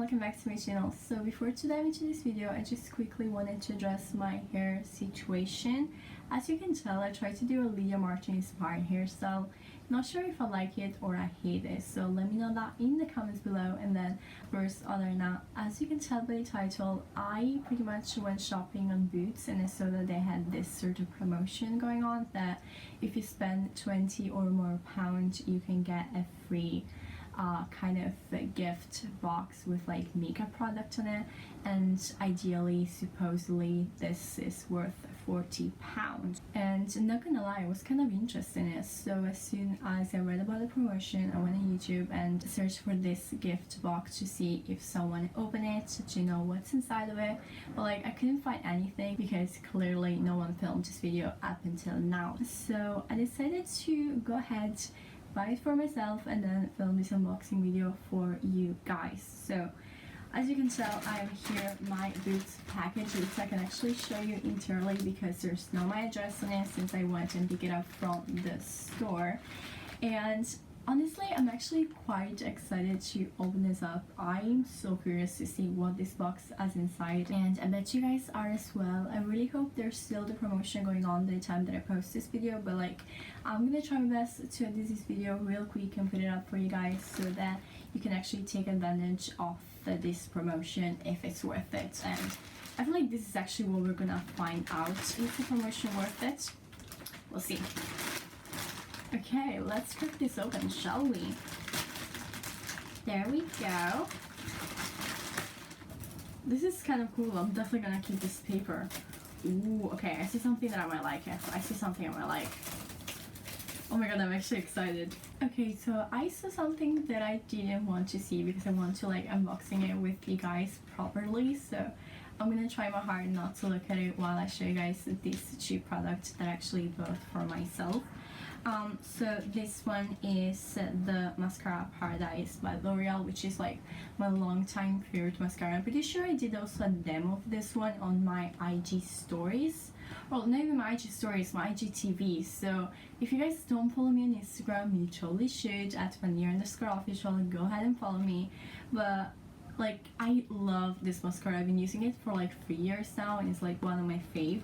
welcome back to my channel. So before to dive into this video, I just quickly wanted to address my hair situation. As you can tell, I tried to do a Lydia Martin inspired hairstyle. Not sure if I like it or I hate it, so let me know that in the comments below. And then first, other than that, as you can tell by the title, I pretty much went shopping on Boots and I saw that they had this sort of promotion going on that if you spend 20 or more pounds, you can get a free kind of gift box with like makeup product on it, and ideally supposedly this is worth £40. And not gonna lie, I was kind of interested in it, so as soon as I read about the promotion I went on YouTube and searched for this gift box to see if someone opened it to know what's inside of it, but like I couldn't find anything because clearly no one filmed this video up until now. So I decided to go ahead, buy it for myself, and then film this unboxing video for you guys. So as you can tell, I have here my Boots package, which I can actually show you internally because there's no my address on it since I went and picked it up from the store. And honestly, I'm actually quite excited to open this up. I'm so curious to see what this box has inside, and I bet you guys are as well. I really hope there's still the promotion going on the time that I post this video, but like I'm gonna try my best to edit this video real quick and put it up for you guys so that you can actually take advantage of this promotion if it's worth it. And I feel like this is actually what we're gonna find out. Is the promotion worth it? We'll see. Okay, let's crack this open, shall we? There we go. This is kind of cool. I'm definitely gonna keep this paper. Ooh, okay, I see something that I might like. I see something I might like. Oh my god, I'm actually excited. Okay, so I saw something that I didn't want to see because I want to like unboxing it with you guys properly. So I'm gonna try my hard not to look at it while I show you guys this cheap product that I actually bought for myself. So this one is the Mascara Paradise by L'Oreal, which is like my long-time favorite mascara. I'm pretty sure I did also a demo of this one on my IG stories. Well, not even my IG stories, my IGTV. So if you guys don't follow me on Instagram, you totally should, at @Vanir_official. Go ahead and follow me. But like, I love this mascara. I've been using it for like 3 years now and it's like one of my fave.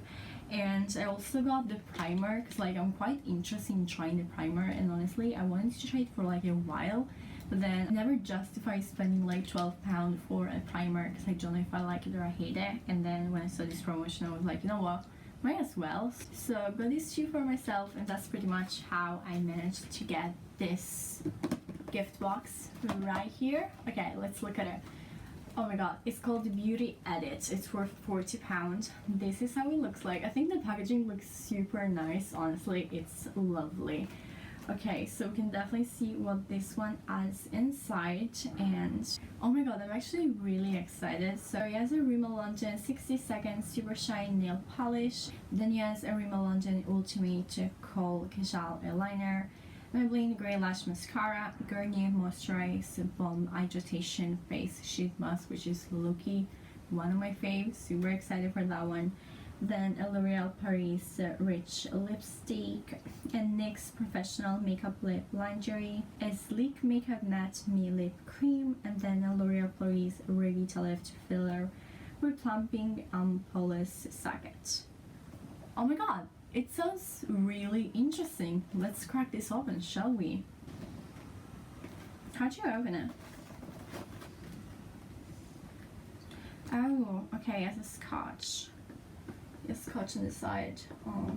And I also got the primer because like I'm quite interested in trying the primer, and honestly I wanted to try it for like a while, but then I never justified spending like £12 for a primer because I don't know if I like it or I hate it. And then when I saw this promotion I was like, you know what, might as well. So I got these two for myself, and that's pretty much how I managed to get this gift box right here. Okay, let's look at it. Oh my god, it's called the Beauty Edit. It's worth £40. This is how it looks like. I think the packaging looks super nice. Honestly, it's lovely. Okay, so we can definitely see what this one has inside, and oh my god, I'm actually really excited. So it has a Rimmel London 60 Second Super Shine Nail Polish. Then it has a Rimmel London Ultimate Kohl Kajal Eyeliner, Maybelline Grey Lash Mascara, Garnier Moisturize Balm Hydration Face Sheet Mask, which is low-key one of my faves. Super excited for that one. Then a L'Oreal Paris Rich Lipstick, a NYX Professional Makeup Lip Lingerie, a Sleek Makeup Matte Me Lip Cream, and then a L'Oreal Paris Revita Lift Filler Replumping Polish Socket. Oh my god! It sounds really interesting. Let's crack this open, shall we? How'd you open it? Oh, okay, it has a scotch. There's scotch on the side. Oh.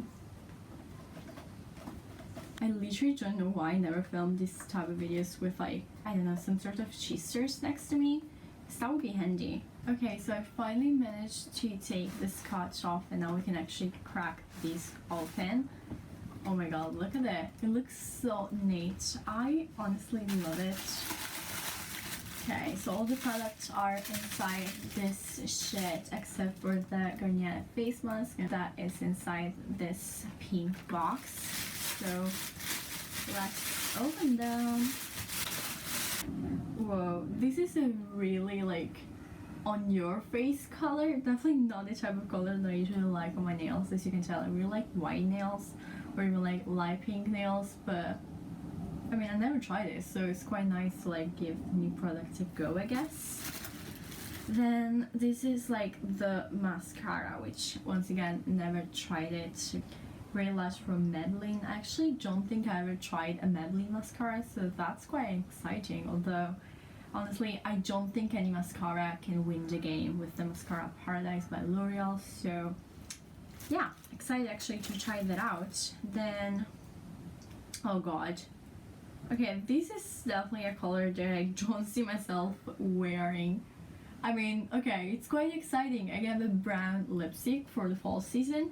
I literally don't know why I never filmed this type of videos with like, I don't know, some sort of cheesters next to me. So that would be handy. Okay, so I finally managed to take the scotch off, and now we can actually crack these open. Oh my god, look at it. It looks so neat. I honestly love it. Okay, so all the products are inside this shit except for the Garnier face mask that is inside this pink box. So let's open them. Whoa, this is a really like on your face color. Definitely not the type of color that I usually like on my nails. As you can tell, I really like white nails or even like light pink nails, but I mean I never tried it, so it's quite nice to like give new product a go, I guess. Then this is like the mascara, which once again never tried it. Great Lash from Maybelline. I actually don't think I ever tried a Maybelline mascara, so that's quite exciting. Although honestly, I don't think any mascara can win the game with the Mascara Paradise by L'Oreal. So yeah, excited actually to try that out. Then, oh god. Okay, this is definitely a color that I don't see myself wearing. I mean, okay, it's quite exciting. I get a brown lipstick for the fall season,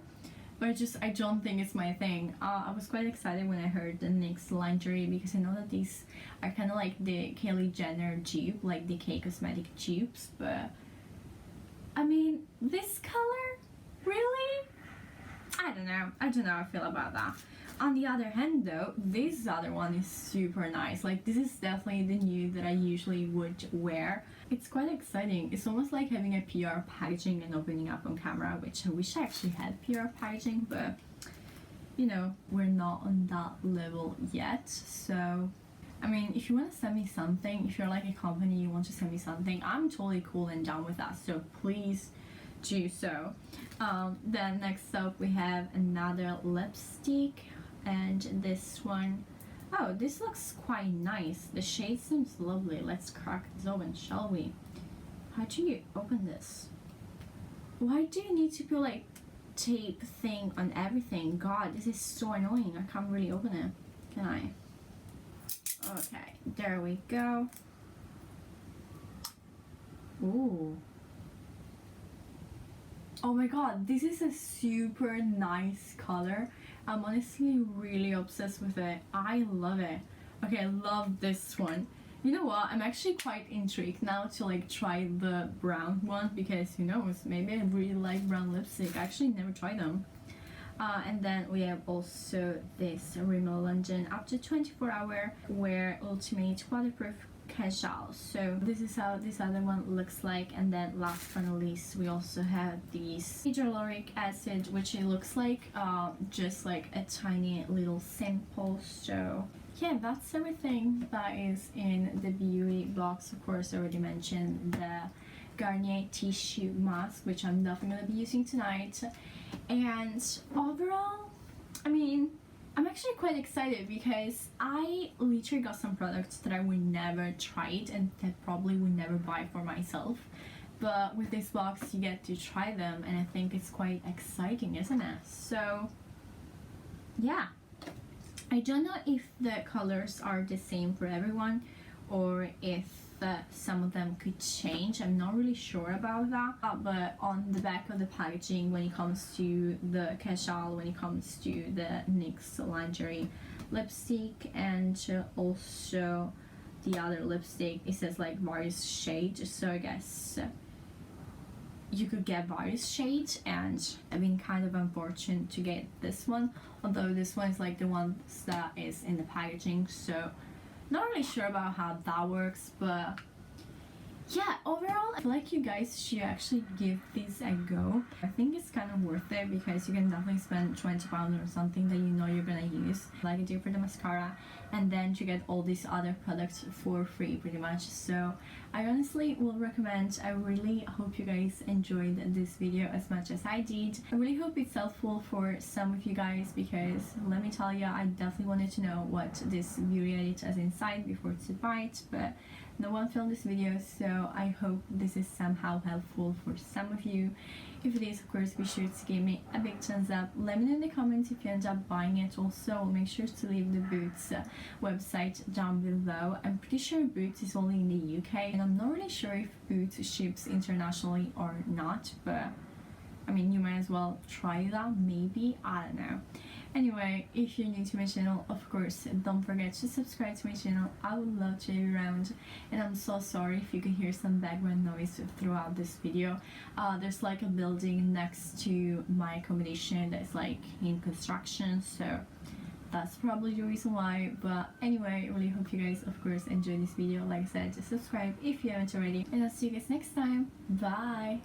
but I don't think it's my thing. I was quite excited when I heard the NYX lingerie because I know that these are kind of like the Kylie Jenner dupe, like the K Cosmetic dupes, but I mean, this color? Really? I don't know how I feel about that. On the other hand though, this other one is super nice. Like, this is definitely the nude that I usually would wear. It's quite exciting. It's almost like having a PR packaging and opening up on camera, which I wish I actually had PR packaging, but you know, we're not on that level yet. So I mean, if you want to send me something, if you're like a company, you want to send me something, I'm totally cool and down with that, so please do so. Then next up we have another lipstick, and this one, oh, this looks quite nice. The shade seems lovely. Let's crack this open, shall we? How do you open this? Why do you need to put like tape thing on everything? God, this is so annoying. I can't really open it, can I? Okay, there we go. Ooh. Oh my god, this is a super nice color. I'm honestly really obsessed with it. I love it. Okay, I love this one. You know what? I'm actually quite intrigued now to like try the brown one because who knows, maybe I really like brown lipstick. I actually never tried them. And then we have also this Rimmel London up to 24-hour wear ultimate waterproof casual. So this is how this other one looks like. And then last but not least, we also have this hyaluronic acid, which it looks like just like a tiny little sample. So yeah, that's everything that is in the Byee box. Of course, I already mentioned the Garnier tissue mask, which I'm definitely going to be using tonight. And overall, I mean, I'm actually quite excited because I literally got some products that I would never try and that probably would never buy for myself. But with this box, you get to try them, and I think it's quite exciting, isn't it? So yeah, I don't know if the colors are the same for everyone or if some of them could change. I'm not really sure about that, but on the back of the packaging, when it comes to the casual, when it comes to the NYX lingerie lipstick, and also the other lipstick, it says like various shades, so I guess you could get various shades, and I've been kind of unfortunate to get this one, although this one is like the one that is in the packaging, so not really sure about how that works. But yeah, overall I feel like you guys should actually give this a go. I think it's kind of worth it because you can definitely spend £20 on something that you know you're gonna use, like I do for the mascara, and then to get all these other products for free pretty much. So I honestly will recommend. I really hope you guys enjoyed this video as much as I did. I really hope it's helpful for some of you guys because let me tell you, I definitely wanted to know what this beauty edit has inside before to buy it, but no one filmed this video, so I hope this is somehow helpful for some of you. If it is, of course, be sure to give me a big thumbs up. Let me know in the comments if you end up buying it. Also, make sure to leave the Boots website down below. I'm pretty sure Boots is only in the UK, and I'm not really sure if Boots ships internationally or not, but I mean, you might as well try that, maybe, I don't know. Anyway, if you're new to my channel, of course, don't forget to subscribe to my channel. I would love to have you around, and I'm so sorry if you can hear some background noise throughout this video. There's like a building next to my accommodation that's like in construction, so that's probably the reason why. But anyway, I really hope you guys, of course, enjoy this video. Like I said, just subscribe if you haven't already, and I'll see you guys next time. Bye!